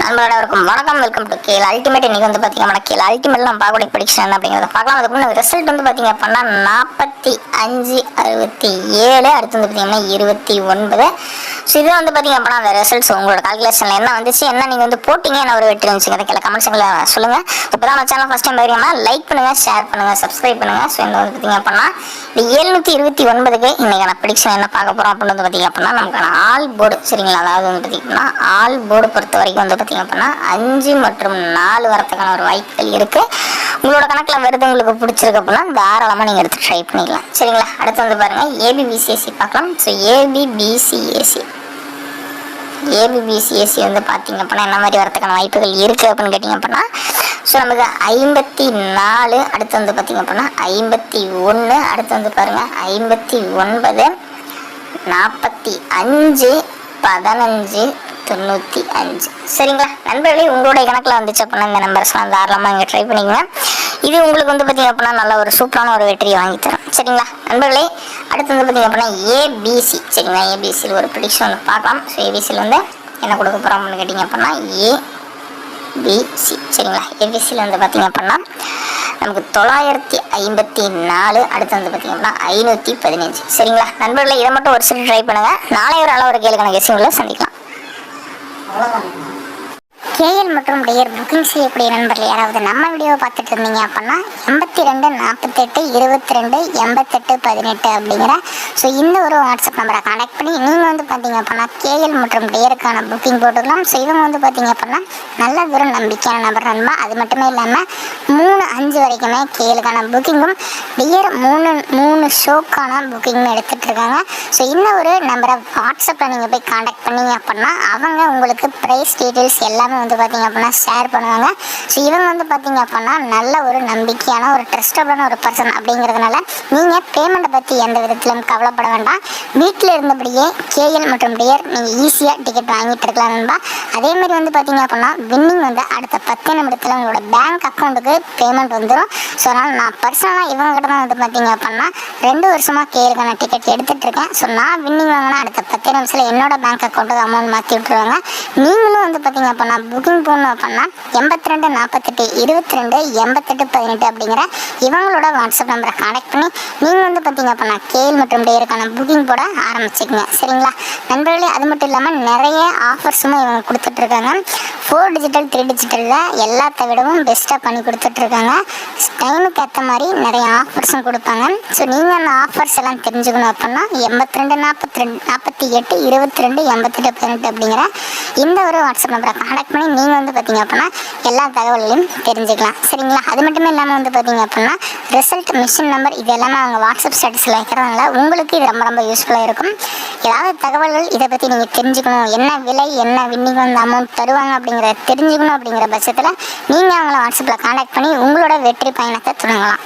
நண்பர்களுக்கும் வணக்கம். Welcome to KL ultimate. இன்னைக்கு வந்து பார்த்தீங்கன்னா கேஎல் அல்டிமேட் நம்ம பார்க்கக்கூடிய ப்ரெடிக்ஷன் என்ன அப்படிங்கிறத பார்க்கலாம். அதுக்கு முன்னாடி ரிசல்ட் வந்து பார்த்தீங்க அப்படின்னா 45-67, அடுத்து வந்து பார்த்தீங்கன்னா 29. ஸோ இது வந்து பார்த்தீங்க அப்படின்னா அந்த ரிசல்ட்ஸ் உங்களோட கால்குலேஷனில் என்ன வந்துச்சு, என்ன நீங்கள் வந்து போட்டிங்க, என்ன ஒரு வெற்றி இருந்துச்சுங்க கீழே கமெண்ட்ஸுங்களை சொல்லுங்கள். இப்போ தான் நம்ம சேனல் ஃபஸ்ட் டைம் பாருங்கன்னா லைக் பண்ணுங்கள், ஷேர் பண்ணுங்கள், சப்ஸ்கிரைப் பண்ணுங்கள். ஸோ இந்த வந்து பார்த்தீங்க அப்படின்னா இந்த 729க்கு இன்றைக்கான ப்ரெடிக்ஷன் என்ன பார்க்க போகிறோம் அப்படின்னு வந்து பார்த்தீங்க அப்படின்னா நமக்கான ஆல் போர்டு சரிங்களா. அதாவது வந்து பார்த்தீங்கன்னா ஆல் போர்டு பொறுத்த வரைக்கும் வந்து பார்த்தீங்க அப்படின்னா 5 மற்றும் 4 வரத்துக்கான ஒரு வாய்ப்புகள் இருக்குது. உங்களோட கணக்கில் வருது, உங்களுக்கு பிடிச்சிருக்கு அப்படின்னா தாராளமாக நீங்கள் எடுத்து ட்ரை பண்ணிக்கலாம் சரிங்களா. அடுத்து வந்து பாருங்கள் ஏபிபிசிஎஸ்சி பார்க்கலாம். ஸோ ஏபிபிசிஎஸ்சி வந்து பார்த்தீங்க அப்படின்னா என்ன மாதிரி வரத்துக்கான வாய்ப்புகள் இருக்குது அப்படின்னு கேட்டிங்க அப்படின்னா ஸோ நமக்கு 54, அடுத்து வந்து பார்த்தீங்க அப்படின்னா 51, அடுத்து வந்து பாருங்கள் 59, 45, 15, 95 சரிங்களா. நண்பர்களே உங்களுடைய கணக்கில் வந்துச்சு அப்படின்னா இந்த நம்பர்ஸ்லாம் தாராளமாக இங்கே ட்ரை பண்ணிக்கங்க. இது உங்களுக்கு வந்து பார்த்தீங்க அப்படின்னா நல்ல ஒரு சூப்பரான ஒரு வெற்றியை வாங்கி தரும் சரிங்களா. நண்பர்களே அடுத்து வந்து பார்த்தீங்க அப்படின்னா ஏபிசி சரிங்களா. ஏபிசியில் ஒரு ப்ரெடிக்ஷன் வந்து பார்க்கலாம். ஸோ ஏபிசியில் வந்து என்ன கொடுக்க போகிறோம் அப்படின்னு கேட்டிங்க அப்படின்னா ஏபிசி சரிங்களா. ஏபிசியில் வந்து பார்த்தீங்க அப்படின்னா நமக்கு 954, அடுத்து வந்து பார்த்தீங்க அப்படின்னா 515 சரிங்களா. நண்பர்களே இதை மட்டும் ஒரு சில ட்ரை பண்ணுங்கள். நாளை ஒரு அளவு ஒரு கேளுக்கான கெஸ்ஸிங்களை சந்திக்கலாம். கேஎல் மற்றும் டியர் புக்கிங் செய்யக்கூடிய நண்பர்கள் யாராவது நம்ம வீடியோவை பார்த்துட்டு இருந்தீங்க அப்படின்னா 82 48 22 88 18 அப்படிங்கிற ஸோ இந்த ஒரு வாட்ஸ்அப் நம்பரை கான்டாக்ட் பண்ணி நீங்கள் வந்து பார்த்தீங்க அப்படின்னா கேஎல் மற்றும் டியருக்கான புக்கிங் போட்டுக்கலாம். ஸோ இவங்க வந்து பார்த்தீங்க அப்படின்னா நல்ல ஒரு நம்பிக்கையான நபர் நண்பா. அது மட்டுமே இல்லாமல் 3-5 வரைக்குமே கேஎலுக்கான புக்கிங்கும் டியர் 3 ஷோக்கான புக்கிங்கும் எடுத்துகிட்டு இருக்காங்க. ஸோ இந்த ஒரு நம்பரை வாட்ஸ்அப்பில் நீங்கள் போய் கான்டாக்ட் பண்ணீங்க அப்படின்னா அவங்க உங்களுக்கு ப்ரைஸ் டீட்டெயில்ஸ் எல்லாமே வந்து பார்த்தீங்க அப்படின்னா ஷேர் பண்ணுவாங்க. ஸோ இவங்க வந்து பார்த்தீங்க அப்படின்னா நல்ல ஒரு நம்பிக்கையான ஒரு ட்ரஸ்டபிளான ஒரு பர்சன் அப்படிங்கிறதுனால நீங்கள் பேமெண்ட்டை பற்றி எந்த விதத்திலும் கவலைப்பட வேண்டாம். வீட்டில் இருந்தபடியே கேஎல் மற்றும் டியர் நீங்கள் ஈஸியாக டிக்கெட் வாங்கிட்டு இருக்கலாம் நண்பா. அதேமாதிரி வந்து பார்த்தீங்க அப்படின்னா வின்னிங் வந்து அடுத்த 10 நிமிடத்தில் உங்களோட பேங்க் அக்கௌண்ட்டுக்கு பேமெண்ட் வந்துடும். ஸோ அதனால் நான் பர்சனலாக இவங்ககிட்ட தான் வந்து பார்த்தீங்க அப்படின்னா 2 வருஷமாக கேஎலுக்கான டிக்கெட் எடுத்துகிட்ருக்கேன். ஸோ நான் வின்னிங் வாங்கினா அடுத்த 10 நிமிஷத்தில் என்னோட பேங்க் அக்கௌண்ட்டுக்கு அமௌண்ட் மாற்றி விட்டுருவாங்க. நீங்களும் வந்து பார்த்தீங்க அப்படின்னா புக்கிங் போடணும் அப்படின்னா 82 48 22 88 18 அப்படிங்கிற இவங்களோட வாட்ஸ்அப் நம்பரை கான்டாக்ட் பண்ணி நீங்கள் வந்து பார்த்தீங்க அப்படின்னா கேஎல் மற்றும் டியருக்கான புக்கிங் போட ஆரம்பிச்சுக்கோங்க சரிங்களா. நண்பர்களே அது மட்டும் இல்லாமல் நிறைய ஆஃபர்ஸும் இவங்க கொடுத்துட்ருக்காங்க. 4 டிஜிட்டல் 3 டிஜிட்டலில் எல்லாத்த விடவும் பெஸ்ட்டாக பண்ணி கொடுத்துட்ருக்காங்க. டைமுக்கு ஏற்ற மாதிரி நிறைய ஆஃபர்ஸும் கொடுப்பாங்க. ஸோ நீங்கள் அந்த ஆஃபர்ஸ் எல்லாம் தெரிஞ்சுக்கணும் அப்படின்னா 82 48 22 88 18 அப்படிங்கிற இந்த ஒரு வாட்ஸ்அப் நம்பரை கான்டாக்ட் பண்ணி நீங்கள் வந்து பார்த்தீங்க அப்படின்னா எல்லா தகவல்களையும் தெரிஞ்சுக்கலாம் சரிங்களா. அது மட்டுமே இல்லாமல் வந்து பார்த்தீங்க அப்படின்னா ரிசல்ட் மிஷின் நம்பர் இது எல்லாமே அவங்க வாட்ஸ்அப் ஸ்டேட்டஸில் வைக்கிறதுனால உங்களுக்கு இது ரொம்ப ரொம்ப யூஸ்ஃபுல்லாக இருக்கும். ஏதாவது தகவல்கள் இதை பற்றி நீங்கள் தெரிஞ்சுக்கணும், என்ன விலை, என்ன வின்னிங் வந்து அமௌண்ட் தருவாங்க அப்படிங்கிறத தெரிஞ்சுக்கணும் அப்படிங்கிற பட்சத்தில் நீங்கள் அவங்கள வாட்ஸ்அப்பில் கான்டாக்ட் பண்ணி உங்களோட வெற்றி பயணத்தை தொடங்கலாம்.